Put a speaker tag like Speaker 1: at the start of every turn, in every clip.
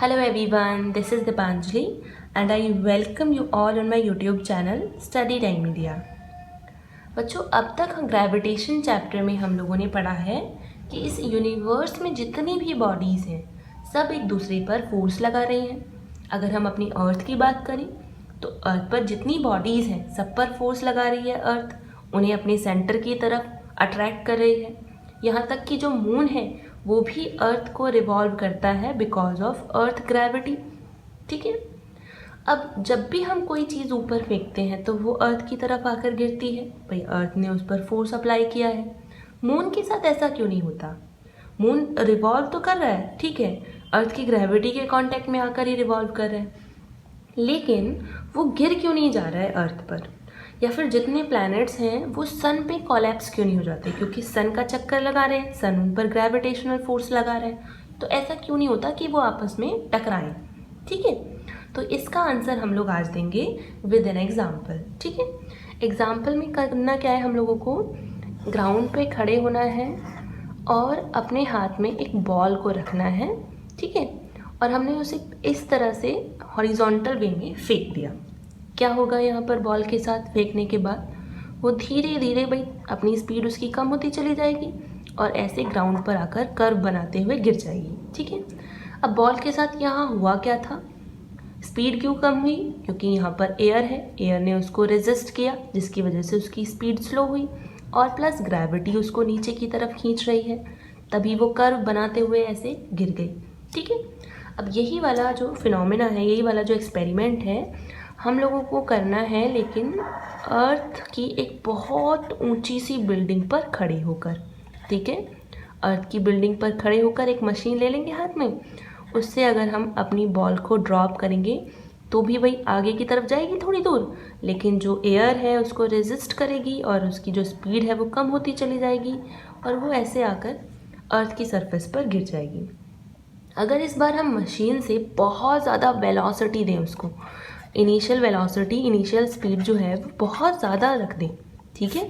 Speaker 1: Hello everyone, this is Dipanjali and I welcome you all on my YouTube channel Study Time India। बच्चों, अब तक हम gravitation chapter में हम लोगों ने पढ़ा है कि इस यूनिवर्स में जितनी भी बॉडीज़ हैं सब एक दूसरे पर फोर्स लगा रही हैं। अगर हम अपनी अर्थ की बात करें तो अर्थ पर जितनी बॉडीज़ हैं सब पर फोर्स लगा रही है अर्थ, उन्हें अपने सेंटर की तरफ अट्रैक्ट कर रही है। यहाँ तक कि जो मून है वो भी अर्थ को रिवॉल्व करता है बिकॉज ऑफ अर्थ ग्रेविटी। ठीक है, अब जब भी हम कोई चीज़ ऊपर फेंकते हैं तो वो अर्थ की तरफ आकर गिरती है। भाई अर्थ ने उस पर फोर्स अप्लाई किया है। मून के साथ ऐसा क्यों नहीं होता? मून रिवॉल्व तो कर रहा है, ठीक है, अर्थ की ग्रेविटी के कांटेक्ट में आकर ही रिवॉल्व कर रहा है, लेकिन वो गिर क्यों नहीं जा रहा है अर्थ पर? या फिर जितने प्लैनेट्स हैं वो सन पे कोलैप्स क्यों नहीं हो जाते? क्योंकि सन का चक्कर लगा रहे हैं, सन उन पर ग्रेविटेशनल फोर्स लगा रहे हैं, तो ऐसा क्यों नहीं होता कि वो आपस में टकराएं? ठीक है, तो इसका आंसर हम लोग आज देंगे विद एन एग्जाम्पल। ठीक है, एग्जाम्पल में करना क्या है, हम लोगों को ग्राउंड पे खड़े होना है और अपने हाथ में एक बॉल को रखना है। ठीक है, और हमने उसे इस तरह से हॉरिजॉन्टल वे में फेंक दिया। क्या होगा यहाँ पर बॉल के साथ फेंकने के बाद? वो धीरे धीरे भाई अपनी स्पीड उसकी कम होती चली जाएगी और ऐसे ग्राउंड पर आकर कर्व बनाते हुए गिर जाएगी। ठीक है, अब बॉल के साथ यहाँ हुआ क्या था? स्पीड क्यों कम हुई? क्योंकि यहाँ पर एयर है, एयर ने उसको रेजिस्ट किया जिसकी वजह से उसकी स्पीड स्लो हुई और प्लस ग्रेविटी उसको नीचे की तरफ खींच रही है, तभी वो कर्व बनाते हुए ऐसे गिर गई। ठीक है, अब यही वाला जो फिनोमेना है, यही वाला जो एक्सपेरिमेंट है हम लोगों को करना है, लेकिन अर्थ की एक बहुत ऊंची सी बिल्डिंग पर खड़े होकर। ठीक है, अर्थ की बिल्डिंग पर खड़े होकर एक मशीन ले लेंगे हाथ में, उससे अगर हम अपनी बॉल को ड्रॉप करेंगे तो भी वही आगे की तरफ जाएगी थोड़ी दूर, लेकिन जो एयर है उसको रेजिस्ट करेगी और उसकी जो स्पीड है वो कम होती चली जाएगी और वो ऐसे आकर अर्थ की सरफेस पर गिर जाएगी। अगर इस बार हम मशीन से बहुत ज़्यादा वेलोसिटी दें उसको, इनिशियल वेलोसिटी, इनिशियल स्पीड जो है वो बहुत ज़्यादा रख दें, ठीक है,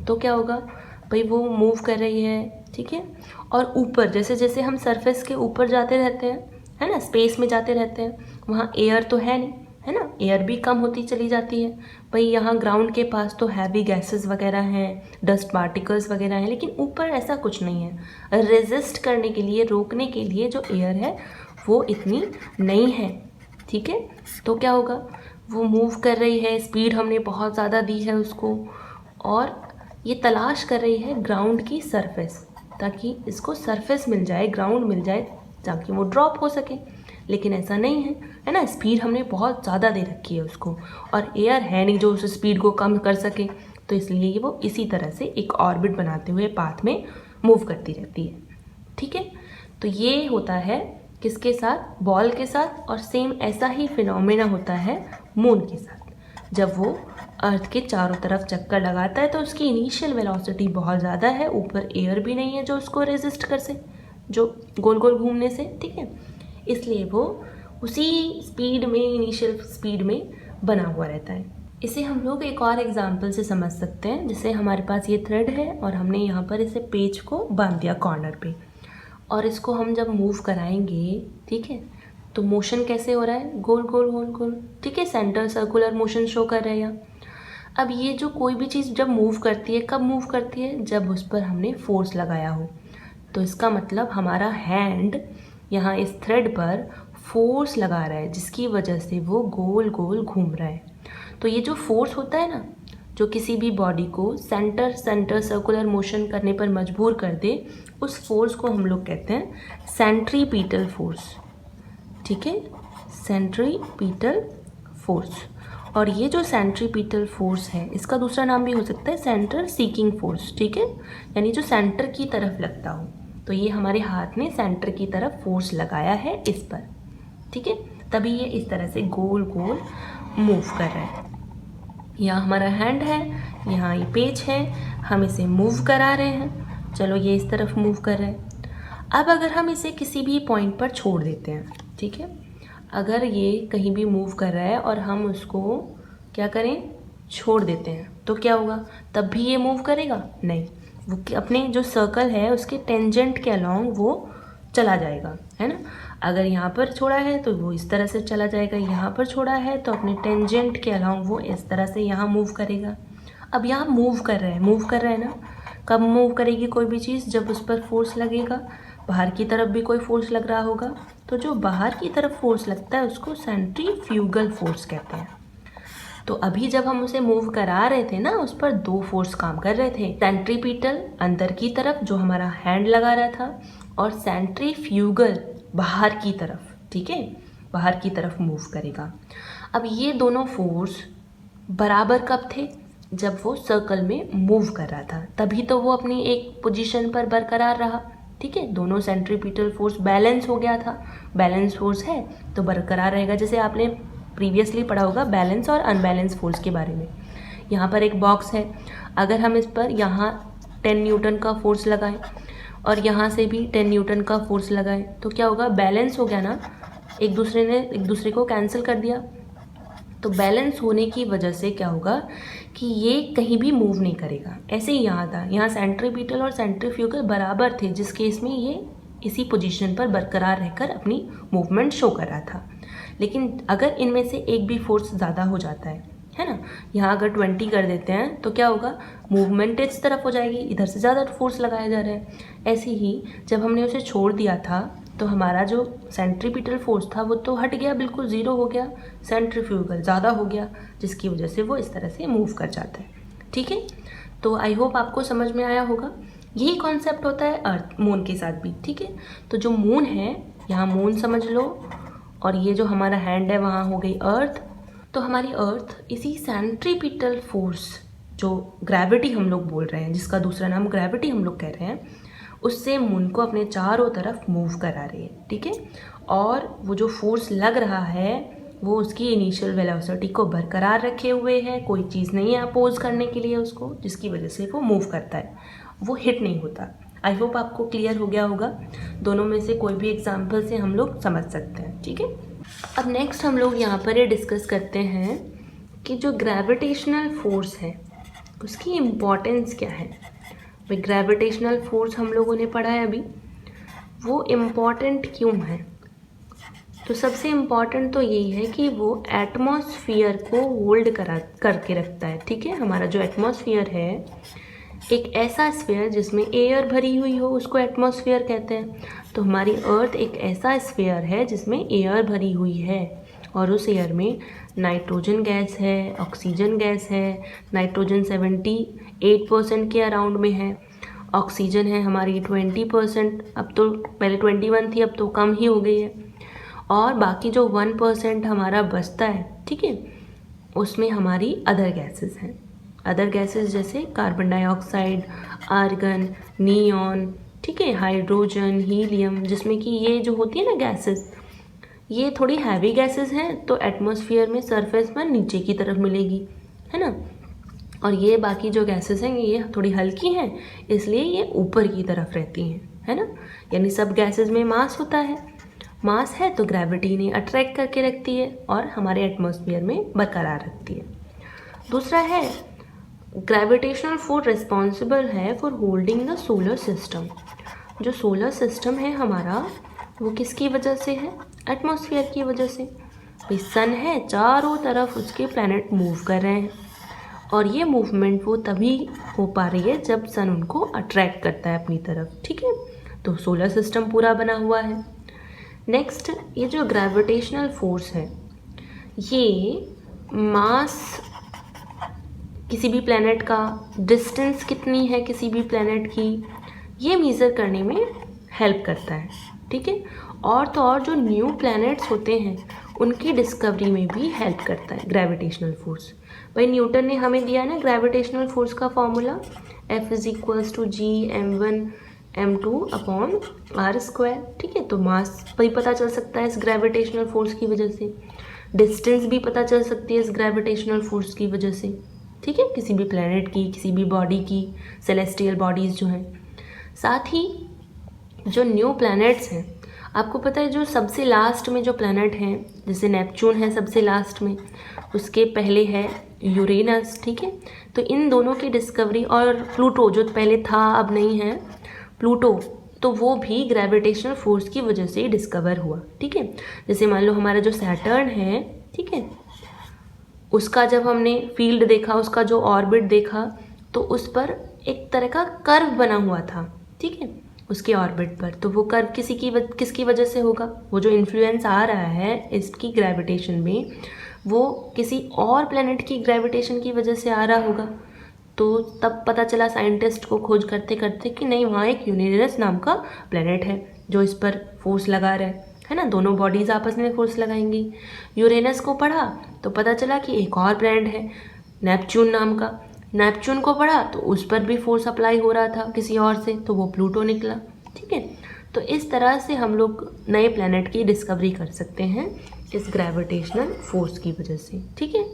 Speaker 1: तो क्या होगा भाई? वो मूव कर रही है, ठीक है, और ऊपर जैसे जैसे हम सरफेस के ऊपर जाते रहते हैं, है ना, स्पेस में जाते रहते हैं, वहाँ एयर तो है नहीं, है ना, एयर भी कम होती चली जाती है। भाई यहाँ ग्राउंड के पास तो हैवी गैसेस वगैरह हैं, डस्ट पार्टिकल्स वगैरह हैं, लेकिन ऊपर ऐसा कुछ नहीं है। रेजिस्ट करने के लिए, रोकने के लिए जो एयर है वो इतनी नहीं है। ठीक है, तो क्या होगा? वो मूव कर रही है, स्पीड हमने बहुत ज़्यादा दी है उसको, और ये तलाश कर रही है ग्राउंड की सरफेस, ताकि इसको सरफेस मिल जाए, ग्राउंड मिल जाए, ताकि वो ड्रॉप हो सके। लेकिन ऐसा नहीं है ना, स्पीड हमने बहुत ज़्यादा दे रखी है उसको और एयर है नहीं जो उस स्पीड को कम कर सके, तो इसलिए वो इसी तरह से एक ऑर्बिट बनाते हुए पाथ में मूव करती रहती है। ठीक है, तो ये होता है किसके साथ? बॉल के साथ। और सेम ऐसा ही फिनोमेना होता है मून के साथ। जब वो अर्थ के चारों तरफ चक्कर लगाता है तो उसकी इनिशियल वेलोसिटी बहुत ज़्यादा है, ऊपर एयर भी नहीं है जो उसको रेजिस्ट कर से, जो गोल गोल घूमने से। ठीक है, इसलिए वो उसी स्पीड में, इनिशियल स्पीड में बना हुआ रहता है। इसे हम लोग एक और एग्जाम्पल से समझ सकते हैं। जैसे हमारे पास ये थ्रेड है और हमने यहाँ पर इसे पेज को बांध दिया कॉर्नर पे, और इसको हम जब मूव कराएंगे, ठीक है, तो मोशन कैसे हो रहा है? गोल गोल गोल गोल। ठीक है, सेंटर सर्कुलर मोशन शो कर रहे हैं यहाँ। अब ये जो कोई भी चीज़ जब मूव करती है, कब मूव करती है? जब उस पर हमने फोर्स लगाया हो। तो इसका मतलब हमारा हैंड यहाँ इस थ्रेड पर फोर्स लगा रहा है, जिसकी वजह से वो गोल गोल घूम रहा है। तो ये जो फोर्स होता है ना, जो किसी भी बॉडी को सेंटर सर्कुलर मोशन करने पर मजबूर कर दे, उस फोर्स को हम लोग कहते हैं सेंट्रीपीटल फोर्स। ठीक है, सेंट्रीपीटल फोर्स। और ये जो सेंट्रीपीटल फोर्स है, इसका दूसरा नाम भी हो सकता है सेंटर सीकिंग फोर्स। ठीक है, यानी जो सेंटर की तरफ लगता हो। तो ये हमारे हाथ ने सेंटर की तरफ फोर्स लगाया है इस पर। ठीक है, तभी ये इस तरह से गोल गोल मूव कर रहा है। यहाँ हमारा हैंड है, यहाँ ये पेज है, हम इसे मूव करा रहे हैं। चलो ये इस तरफ मूव कर रहे हैं। अब अगर हम इसे किसी भी पॉइंट पर छोड़ देते हैं, ठीक है, अगर ये कहीं भी मूव कर रहा है और हम उसको क्या करें? छोड़ देते हैं, तो क्या होगा? तब भी ये मूव करेगा? नहीं, वो अपने जो सर्कल है उसके टेंजेंट के अलोंग वो चला जाएगा, है ना। अगर यहाँ पर छोड़ा है तो वो इस तरह से चला जाएगा, यहाँ पर छोड़ा है तो अपने टेंजेंट के अलाउंग वो इस तरह से यहाँ मूव करेगा। अब यहाँ मूव कर रहा है ना। कब मूव करेगी कोई भी चीज़? जब उस पर फोर्स लगेगा। बाहर की तरफ भी कोई फोर्स लग रहा होगा, तो जो बाहर की तरफ फोर्स लगता है उसको सेंट्रीफ्यूगल फोर्स कहते हैं। तो अभी जब हम उसे मूव करा रहे थे ना, उस पर दो फोर्स काम कर रहे थे, सेंट्रीपिटल अंदर की तरफ जो हमारा हैंड लगा रहा था, और सेंट्रीफ्यूगल बाहर की तरफ, ठीक है, बाहर की तरफ मूव करेगा। अब ये दोनों फोर्स बराबर कब थे? जब वो सर्कल में मूव कर रहा था, तभी तो वो अपनी एक पोजीशन पर बरकरार रहा, ठीक है। दोनों सेंट्रीपिटल फोर्स बैलेंस हो गया था। बैलेंस फोर्स है तो बरकरार रहेगा। जैसे आपने प्रीवियसली पढ़ा होगा बैलेंस और अनबैलेंस फोर्स के बारे में। यहाँ पर एक बॉक्स है, अगर हम इस पर यहाँ 10 न्यूटन का फोर्स लगाएं और यहाँ से भी 10 न्यूटन का फोर्स लगाएं तो क्या होगा? बैलेंस हो गया ना, एक दूसरे को कैंसिल कर दिया। तो बैलेंस होने की वजह से क्या होगा कि ये कहीं भी मूव नहीं करेगा। ऐसे ही यहाँ था, यहाँ सेंट्रीपिटल और सेंट्रीफ्यूगल बराबर थे, जिस केस में ये इसी पोजीशन पर बरकरार रहकर अपनी मूवमेंट शो कर रहा था। लेकिन अगर इनमें से एक भी फोर्स ज़्यादा हो जाता है ना, यहाँ अगर 20 कर देते हैं तो क्या होगा? मूवमेंट इस तरफ हो जाएगी, इधर से ज़्यादा फोर्स लगाया जा रहा है। ऐसे ही जब हमने उसे छोड़ दिया था तो हमारा जो सेंट्रीपिटल फोर्स था वो तो हट गया, बिल्कुल ज़ीरो हो गया, सेंट्रीफ्यूगल ज़्यादा हो गया, जिसकी वजह से वो इस तरह से मूव कर जाता है, ठीक है। तो आई होप आपको समझ में आया होगा। यही कॉन्सेप्ट होता है अर्थ मून के साथ भी, ठीक है। तो जो मून है, यहाँ मून समझ लो, और ये जो हमारा हैंड है वहाँ हो गई अर्थ। तो हमारी अर्थ इसी सेंट्रीपिटल फोर्स, जो ग्रेविटी हम लोग बोल रहे हैं, जिसका दूसरा नाम ग्रेविटी हम लोग कह रहे हैं, उससे मून को अपने चारों तरफ मूव करा रही है, ठीक है। और वो जो फोर्स लग रहा है वो उसकी इनिशियल वेलोसिटी को बरकरार रखे हुए है, कोई चीज़ नहीं है अपोज करने के लिए उसको, जिसकी वजह से वो मूव करता है, वो हिट नहीं होता। आई होप आपको क्लियर हो गया होगा। दोनों में से कोई भी एग्जाम्पल से हम लोग समझ सकते हैं, ठीक है। अब नेक्स्ट हम लोग यहाँ पर ये डिस्कस करते हैं कि जो ग्रेविटेशनल फोर्स है उसकी इम्पोर्टेंस क्या है। भाई ग्रेविटेशनल फोर्स हम लोगों ने पढ़ा है अभी, वो इम्पॉर्टेंट क्यों है? तो सबसे इम्पॉर्टेंट तो यही है कि वो एटमॉस्फेयर को होल्ड करके रखता है, ठीक है। हमारा जो एटमॉस्फेयर है, एक ऐसा स्फीयर जिसमें एयर भरी हुई हो उसको एटमॉस्फेयर कहते हैं। तो हमारी अर्थ एक ऐसा स्फीयर है जिसमें एयर भरी हुई है, और उस एयर में नाइट्रोजन गैस है, ऑक्सीजन गैस है। नाइट्रोजन 78% के अराउंड में है, ऑक्सीजन है हमारी 20%, अब तो पहले 21 थी, अब तो कम ही हो गई है। और बाकी जो 1% हमारा बचता है, ठीक है, उसमें हमारी अदर गैसेस हैं। अदर गैसेस जैसे कार्बन डाइऑक्साइड, आर्गन, नियॉन, ठीक है, हाइड्रोजन, हीलियम, जिसमें कि ये जो होती है ना गैसेस, ये थोड़ी हैवी गैसेस हैं, तो एटमॉस्फेयर में सरफेस पर नीचे की तरफ मिलेगी, है ना। और ये बाकी जो गैसेस हैं ये थोड़ी हल्की हैं, इसलिए ये ऊपर की तरफ रहती हैं, है ना। यानी सब गैसेस में मास होता है, मास है तो ग्रेविटी ने अट्रैक्ट करके रखती है और हमारे एटमॉस्फेयर में बरकरार रखती है। दूसरा है ग्रेविटेशनल फोर्स रिस्पॉन्सिबल है for holding the solar system. जो सोलर सिस्टम है हमारा, वो किसकी वजह से है? एटमॉस्फेयर की वजह से। भाई सन है, चारों तरफ उसके प्लैनेट मूव कर रहे हैं, और ये मूवमेंट वो तभी हो पा रही है जब सन उनको अट्रैक्ट करता है अपनी तरफ, ठीक है। तो सोलर सिस्टम पूरा बना हुआ है। नेक्स्ट, ये जो ग्रेविटेशनल फोर्स है, ये मास किसी भी प्लैनेट का, डिस्टेंस कितनी है किसी भी प्लैनेट की, ये मेज़र करने में हेल्प करता है, ठीक है। और तो और जो न्यू प्लैनेट्स होते हैं उनकी डिस्कवरी में भी हेल्प करता है ग्रेविटेशनल फोर्स। भाई न्यूटन ने हमें दिया ना ग्रेविटेशनल फोर्स का फॉर्मूला, F = G m1m2/r², ठीक है। तो मास भी पता चल सकता है इस ग्रेविटेशनल फोर्स की वजह से, डिस्टेंस भी पता चल सकती है इस ग्रेविटेशनल फोर्स की वजह से, ठीक है, किसी भी प्लैनेट की, किसी भी बॉडी की, सेलेस्टियल बॉडीज़ जो हैं। साथ ही जो न्यू प्लैनेट्स हैं, आपको पता है जो सबसे लास्ट में जो प्लैनेट हैं, जैसे नेपच्यून है सबसे लास्ट में, उसके पहले है यूरेनस, ठीक है। तो इन दोनों की डिस्कवरी, और प्लूटो जो पहले था अब नहीं है, प्लूटो तो वो भी ग्रेविटेशनल फोर्स की वजह से ही डिस्कवर हुआ। ठीक है, जैसे मान लो हमारा जो सैटर्न है, ठीक है, उसका जब हमने फील्ड देखा, उसका जो ऑर्बिट देखा, तो उस पर एक तरह का कर्व बना हुआ था। ठीक है, उसके ऑर्बिट पर, तो वो कर्व किसकी वजह से होगा? वो जो इन्फ्लुएंस आ रहा है इसकी ग्रेविटेशन में, वो किसी और प्लेनेट की ग्रेविटेशन की वजह से आ रहा होगा। तो तब पता चला साइंटिस्ट को खोज करते करते कि नहीं, वहाँ एक यूरेनस नाम का प्लेनेट है जो इस पर फोर्स लगा रहा है ना, दोनों बॉडीज़ आपस में फोर्स लगाएंगी। यूरेनस को पढ़ा तो पता चला कि एक और प्लेनेट है नेपच्यून नाम का। नेपच्यून को पढ़ा तो उस पर भी फोर्स अप्लाई हो रहा था किसी और से, तो वो प्लूटो निकला। ठीक है, तो इस तरह से हम लोग नए प्लेनेट की डिस्कवरी कर सकते हैं इस ग्रेविटेशनल फोर्स की वजह से। ठीक है,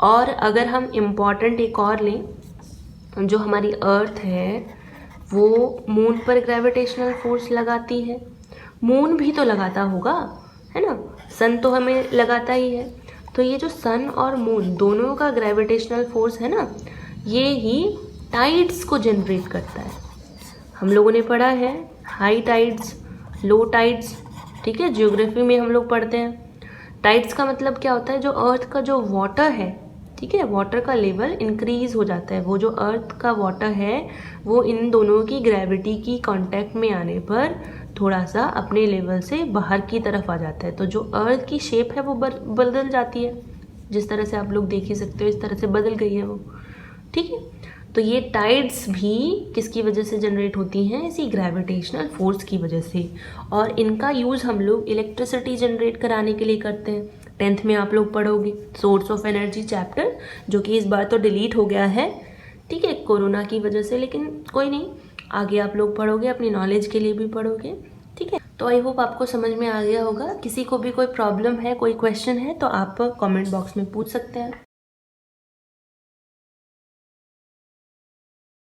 Speaker 1: और अगर हम इम्पॉर्टेंट एक और लें, जो हमारी अर्थ है वो मून पर ग्रेविटेशनल फोर्स लगाती है। मून भी तो लगाता होगा, है ना, सन तो हमें लगाता ही है। तो ये जो सन और मून दोनों का ग्रेविटेशनल फोर्स है ना, ये ही टाइड्स को जनरेट करता है। हम लोगों ने पढ़ा है हाई टाइड्स, लो टाइड्स। ठीक है, ज्योग्राफी में हम लोग पढ़ते हैं। टाइड्स का मतलब क्या होता है? जो अर्थ का जो वाटर है, ठीक है, वाटर का लेवल इंक्रीज हो जाता है। वो जो अर्थ का वाटर है वो इन दोनों की ग्रेविटी की कांटेक्ट में आने पर थोड़ा सा अपने लेवल से बाहर की तरफ आ जाता है। तो जो अर्थ की शेप है वो बदल जाती है, जिस तरह से आप लोग देख ही सकते हो, इस तरह से बदल गई है वो। ठीक है, तो ये टाइड्स भी किसकी वजह से जनरेट होती हैं? इसी ग्रेविटेशनल फोर्स की वजह से। और इनका यूज़ हम लोग इलेक्ट्रिसिटी जनरेट कराने के लिए करते हैं। 10th में आप लोग पढ़ोगे सोर्स ऑफ एनर्जी चैप्टर, जो कि इस बार तो डिलीट हो गया है, ठीक है, कोरोना की वजह से, लेकिन कोई नहीं, आगे आप लोग पढ़ोगे, अपनी नॉलेज के लिए भी पढ़ोगे। ठीक है, तो आई होप आपको समझ में आ गया होगा। किसी को भी कोई प्रॉब्लम है, कोई क्वेश्चन है, तो आप कमेंट बॉक्स में पूछ सकते हैं।